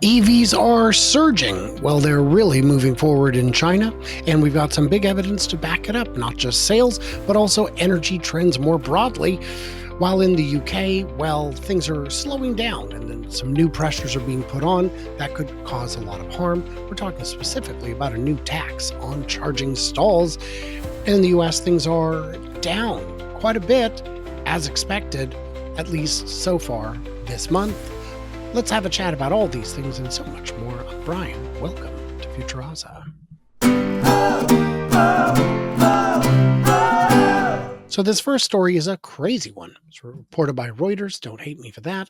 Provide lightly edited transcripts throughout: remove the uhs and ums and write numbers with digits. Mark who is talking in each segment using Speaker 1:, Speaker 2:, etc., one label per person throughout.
Speaker 1: EVs are surging. Well, they're really moving forward in China, and we've got some big evidence to back it up, not just sales, but also energy trends more broadly. While in the UK, well, things are slowing down and then some new pressures are being put on that could cause a lot of harm. We're talking specifically about a new tax on charging stalls. And in the US, things are down quite a bit, as expected, at least so far this month. Let's have a chat about all these things and so much more. I'm Brian. Welcome to Futuraza. So this first story is a crazy one. It's reported by Reuters. Don't hate me for that.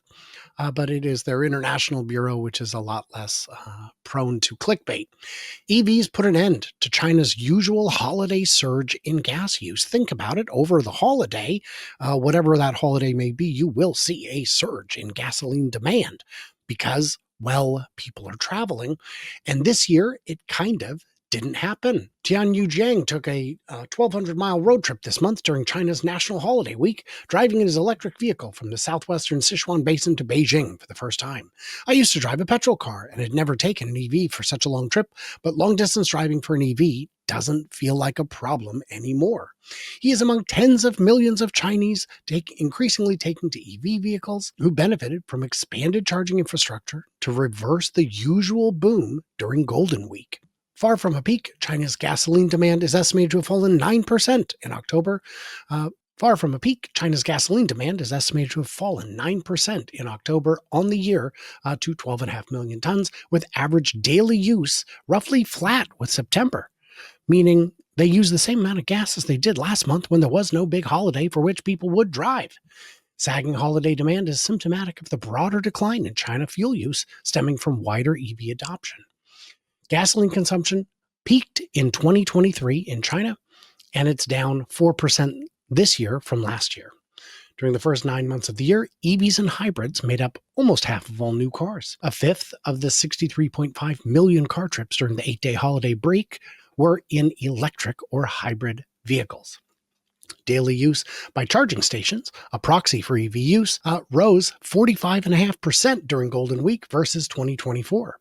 Speaker 1: But it is their international bureau, which is a lot less prone to clickbait. EVs put an end to China's usual holiday surge in gas use. Think about it. Over the holiday, whatever that holiday may be, you will see a surge in gasoline demand because, well, people are traveling. And this year, it kind of didn't happen. Tianyu Jiang took a 1,200-mile road trip this month during China's National Holiday Week, driving in his electric vehicle from the southwestern Sichuan Basin to Beijing for the first time. I used to drive a petrol car and had never taken an EV for such a long trip, but long-distance driving for an EV doesn't feel like a problem anymore. He is among tens of millions of Chinese increasingly taking to EV vehicles who benefited from expanded charging infrastructure to reverse the usual boom during Golden Week. Far from a peak, China's gasoline demand is estimated to have fallen 9% in October. Far from a peak, China's gasoline demand is estimated to have fallen 9% in October on the year to 12.5 million tons, with average daily use roughly flat with September, meaning they use the same amount of gas as they did last month when there was no big holiday for which people would drive. Sagging holiday demand is symptomatic of the broader decline in China fuel use stemming from wider EV adoption. Gasoline consumption peaked in 2023 in China, and it's down 4% this year from last year. During the first 9 months of the year, EVs and hybrids made up almost half of all new cars. A fifth of the 63.5 million car trips during the 8-day holiday break were in electric or hybrid vehicles. Daily use by charging stations, a proxy for EV use, rose 45.5% during Golden Week versus 2024.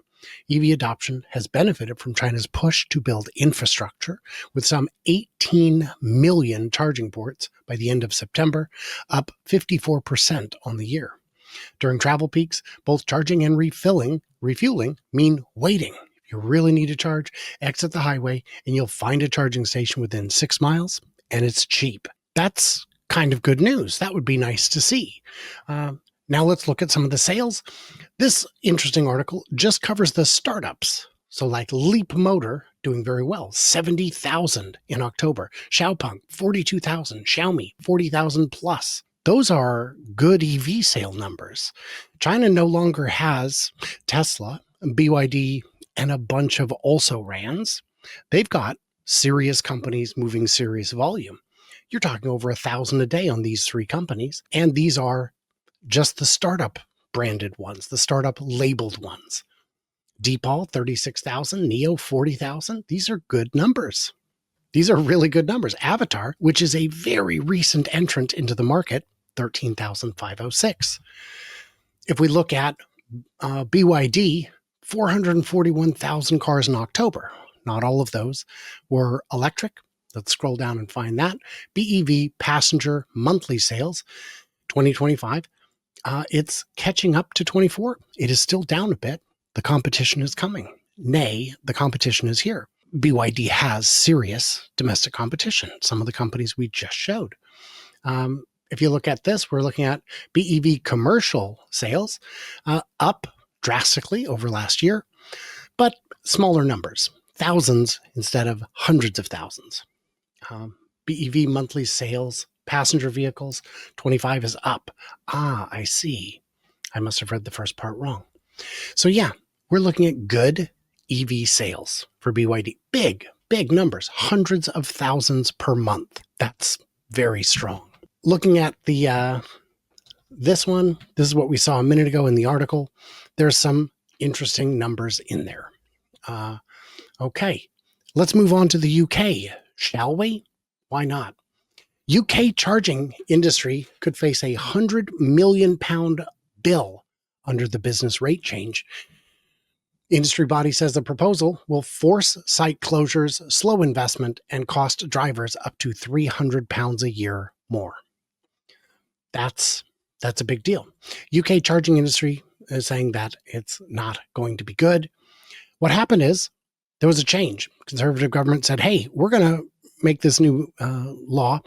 Speaker 1: EV adoption has benefited from China's push to build infrastructure, with some 18 million charging ports by the end of September, up 54% on the year. During travel peaks, both charging and refueling mean waiting. If you really need to charge, exit the highway and you'll find a charging station within 6 miles, and it's cheap. That's kind of good news. That would be nice to see. Now let's look at some of the sales. This interesting article just covers the startups. So like Leap Motor doing very well, 70,000 in October. Xiaopeng, 42,000. Xiaomi, 40,000 plus. Those are good EV sale numbers. China no longer has Tesla, BYD, and a bunch of also-rans. They've got serious companies moving serious volume. You're talking over 1,000 a day on these three companies, and these are just the startup branded ones, the startup labeled ones. Deepal, 36,000, Neo, 40,000. These are good numbers. These are really good numbers. Avatar, which is a very recent entrant into the market, 13,506. If we look at BYD, 441,000 cars in October. Not all of those were electric. Let's scroll down and find that. BEV passenger monthly sales, 2025. It's catching up to 24. It is still down a bit. The competition is coming. Nay, the competition is here. BYD has serious domestic competition. Some of the companies we just showed. If you look at this, we're looking at BEV commercial sales up drastically over last year, but smaller numbers, thousands instead of hundreds of thousands. BEV monthly sales, passenger vehicles, 25 is up. I see. I must have read the first part wrong. So yeah, we're looking at good EV sales for BYD. Big numbers, hundreds of thousands per month. That's very strong. Looking at the this one, this is what we saw a minute ago in the article. There's some interesting numbers in there. Okay, let's move on to the UK, shall we? Why not? UK charging industry could face a 100 million pound bill under the business rate change. Industry body says the proposal will force site closures, slow investment, and cost drivers up to £300 a year more. That's a big deal. UK charging industry is saying that it's not going to be good. What happened is there was a change. Conservative government said, hey, we're going to make this new law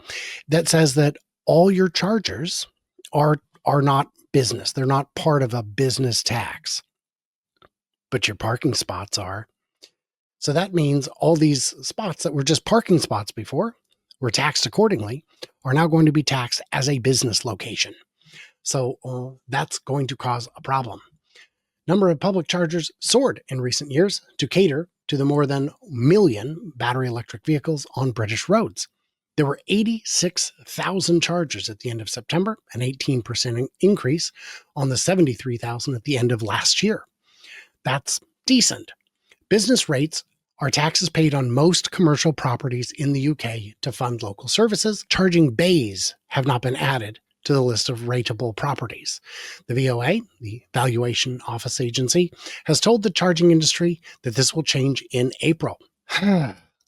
Speaker 1: that says that all your chargers are not business. They're not part of a business tax, but your parking spots are. So that means all these spots that were just parking spots before were taxed accordingly are now going to be taxed as a business location. So that's going to cause a problem. Number of public chargers soared in recent years to cater to the more than 1 million battery electric vehicles on British roads. There were 86,000 chargers at the end of September, an 18% increase on the 73,000 at the end of last year. That's decent. Business rates are taxes paid on most commercial properties in the UK to fund local services. Charging bays have not been added to the list of rateable properties. The VOA, the Valuation Office Agency, has told the charging industry that this will change in April.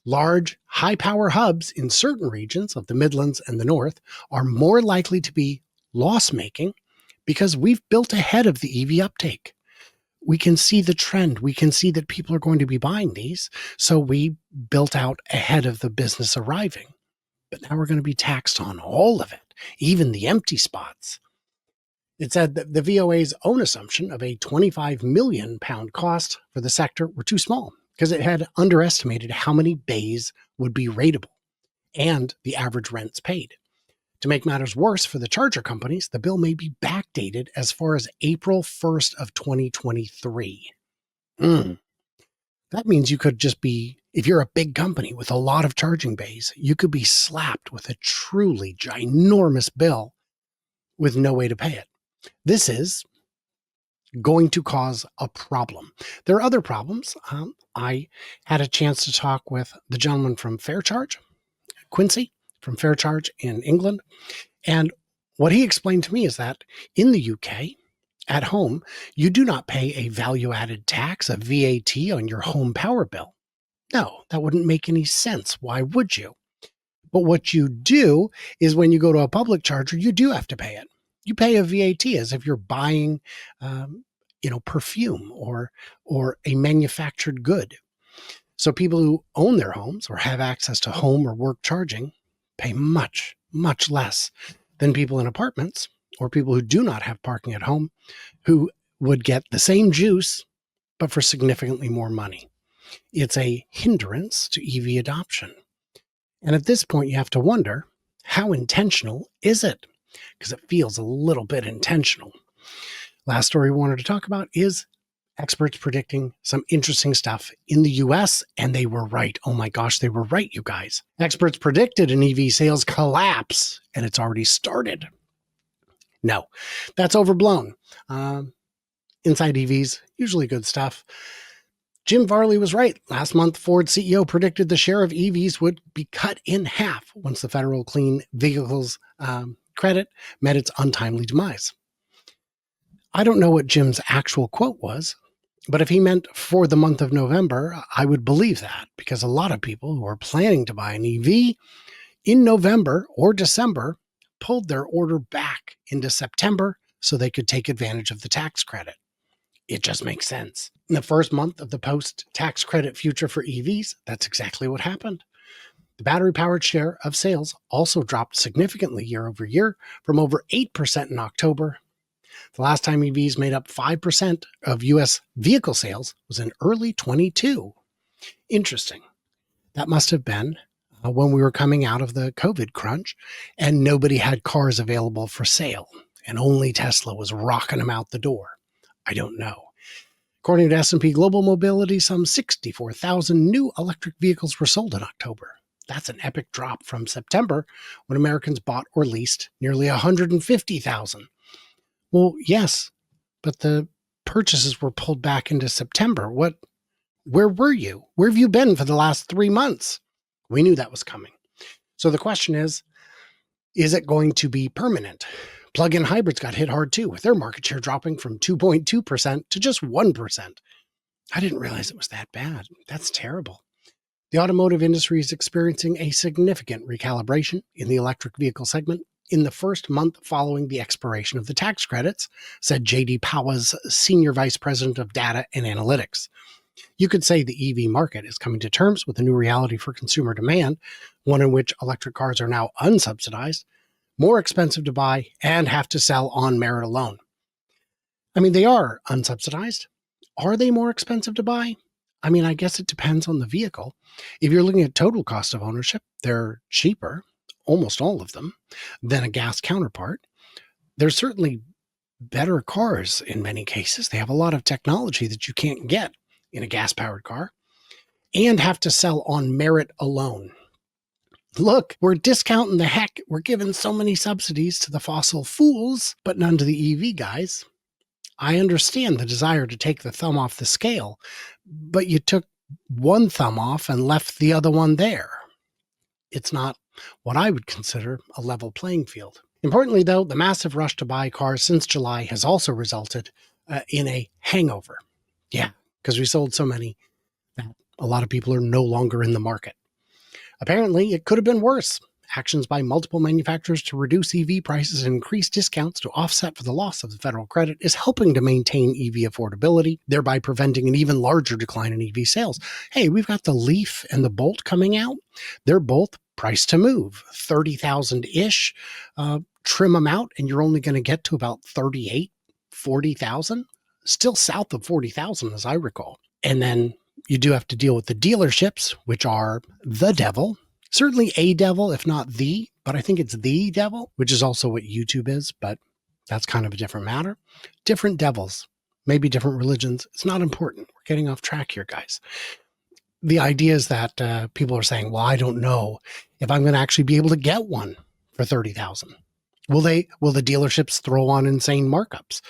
Speaker 1: Large, high-power hubs in certain regions of the Midlands and the North are more likely to be loss-making because we've built ahead of the EV uptake. We can see the trend. We can see that people are going to be buying these. So we built out ahead of the business arriving. But now we're going to be taxed on all of it, even the empty spots. It said that the VOA's own assumption of a £25 million cost for the sector were too small because it had underestimated how many bays would be rateable and the average rents paid. To make matters worse for the charger companies, the bill may be backdated as far as April 1st of 2023. That means you could just be, if you're a big company with a lot of charging bays, you could be slapped with a truly ginormous bill with no way to pay it. This is going to cause a problem. There are other problems. I had a chance to talk with the gentleman from Faircharge, Quincy from Faircharge in England. And what he explained to me is that in the UK, at home, you do not pay a value-added tax, a VAT, on your home power bill. No, that wouldn't make any sense. Why would you? But what you do is when you go to a public charger, you do have to pay it. You pay a VAT as if you're buying, perfume or a manufactured good. So people who own their homes or have access to home or work charging pay much, much less than people in apartments or people who do not have parking at home who would get the same juice, but for significantly more money. It's a hindrance to EV adoption. And at this point, you have to wonder, how intentional is it? Because it feels a little bit intentional. Last story we wanted to talk about is experts predicting some interesting stuff in the US, and they were right. Oh my gosh, they were right, you guys. Experts predicted an EV sales collapse, and it's already started. No, that's overblown. Inside EVs, usually good stuff. Jim Varley was right. Last month, Ford CEO predicted the share of EVs would be cut in half once the federal clean vehicles credit met its untimely demise. I don't know what Jim's actual quote was, but if he meant for the month of November, I would believe that, because a lot of people who are planning to buy an EV in November or December pulled their order back into September so they could take advantage of the tax credit. It just makes sense. In the first month of the post-tax credit future for EVs, that's exactly what happened. The battery-powered share of sales also dropped significantly year over year from over 8% in October. The last time EVs made up 5% of U.S. vehicle sales was in early 22. Interesting. That must have been when we were coming out of the COVID crunch and nobody had cars available for sale and only Tesla was rocking them out the door. I don't know. According to S&P Global Mobility, some 64,000 new electric vehicles were sold in October. That's an epic drop from September, when Americans bought or leased nearly 150,000. Well, yes, but the purchases were pulled back into September. Where were you? Where have you been for the last 3 months? We knew that was coming. So the question is it going to be permanent? Plug-in hybrids got hit hard too, with their market share dropping from 2.2% to just 1%. I didn't realize it was that bad. That's terrible. The automotive industry is experiencing a significant recalibration in the electric vehicle segment in the first month following the expiration of the tax credits, said JD Powa's senior vice president of data and analytics. You could say the EV market is coming to terms with a new reality for consumer demand, one in which electric cars are now unsubsidized, more expensive to buy, and have to sell on merit alone. I mean, they are unsubsidized. Are they more expensive to buy? I mean, I guess it depends on the vehicle. If you're looking at total cost of ownership, they're cheaper, almost all of them, than a gas counterpart. They're certainly better cars in many cases. They have a lot of technology that you can't get in a gas-powered car and have to sell on merit alone. Look, we're discounting the heck. We're giving so many subsidies to the fossil fools, but none to the EV guys. I understand the desire to take the thumb off the scale, but you took one thumb off and left the other one there. It's not what I would consider a level playing field. Importantly, though, the massive rush to buy cars since July has also resulted in a hangover. Yeah, because we sold so many that a lot of people are no longer in the market. Apparently, it could have been worse. Actions by multiple manufacturers to reduce EV prices and increase discounts to offset for the loss of the federal credit is helping to maintain EV affordability, thereby preventing an even larger decline in EV sales. Hey, we've got the Leaf and the Bolt coming out. They're both priced to move, 30,000-ish. Trim them out, and you're only going to get to about 38, 40,000. Still south of 40,000, as I recall. And then you do have to deal with the dealerships, which are the devil. Certainly a devil, if not the, but I think it's the devil, which is also what YouTube is, but that's kind of a different matter. Different devils, maybe different religions. It's not important. We're getting off track here, guys. The idea is that people are saying, well, I don't know if I'm going to actually be able to get one for 30,000. Will the dealerships throw on insane markups?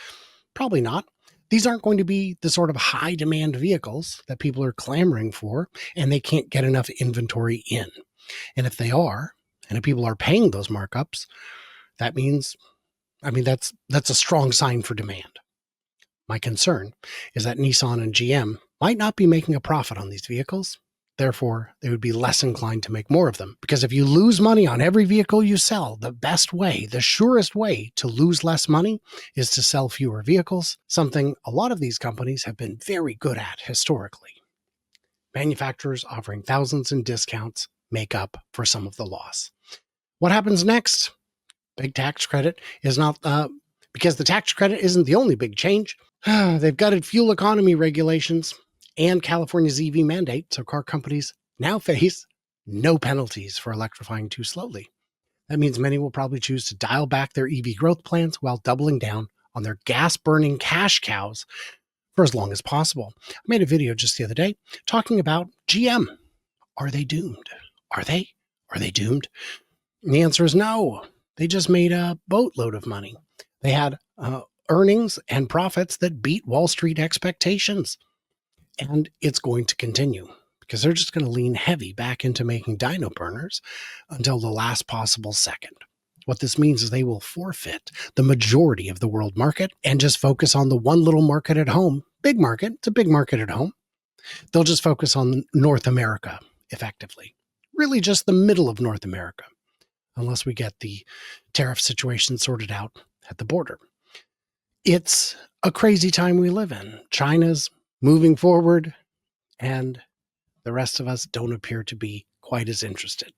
Speaker 1: Probably not. These aren't going to be the sort of high demand vehicles that people are clamoring for, and they can't get enough inventory in. And if they are, and if people are paying those markups, that means, that's a strong sign for demand. My concern is that Nissan and GM might not be making a profit on these vehicles. Therefore, they would be less inclined to make more of them. Because if you lose money on every vehicle you sell, the best way, the surest way to lose less money is to sell fewer vehicles, something a lot of these companies have been very good at historically. Manufacturers offering thousands in discounts make up for some of the loss. What happens next? Big tax credit is not, because the tax credit isn't the only big change. They've gutted fuel economy regulations and California's EV mandate, so car companies now face no penalties for electrifying too slowly. That means many will probably choose to dial back their EV growth plans while doubling down on their gas-burning cash cows for as long as possible. I made a video just the other day talking about GM. Are they doomed? Are they doomed? And the answer is no. They just made a boatload of money. They had earnings and profits that beat Wall Street expectations. And it's going to continue because they're just going to lean heavy back into making dyno burners until the last possible second. What this means is they will forfeit the majority of the world market and just focus on the one little market at home. Big market. It's a big market at home. They'll just focus on North America effectively. Really just the middle of North America, unless we get the tariff situation sorted out at the border. It's a crazy time we live in. China's moving forward, and the rest of us don't appear to be quite as interested.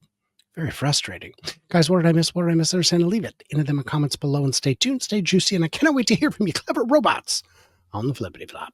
Speaker 1: Very frustrating. Guys, what did I miss? What did I misunderstand? Leave it in the comments below and stay tuned, stay juicy, and I cannot wait to hear from you clever robots on the flippity flop.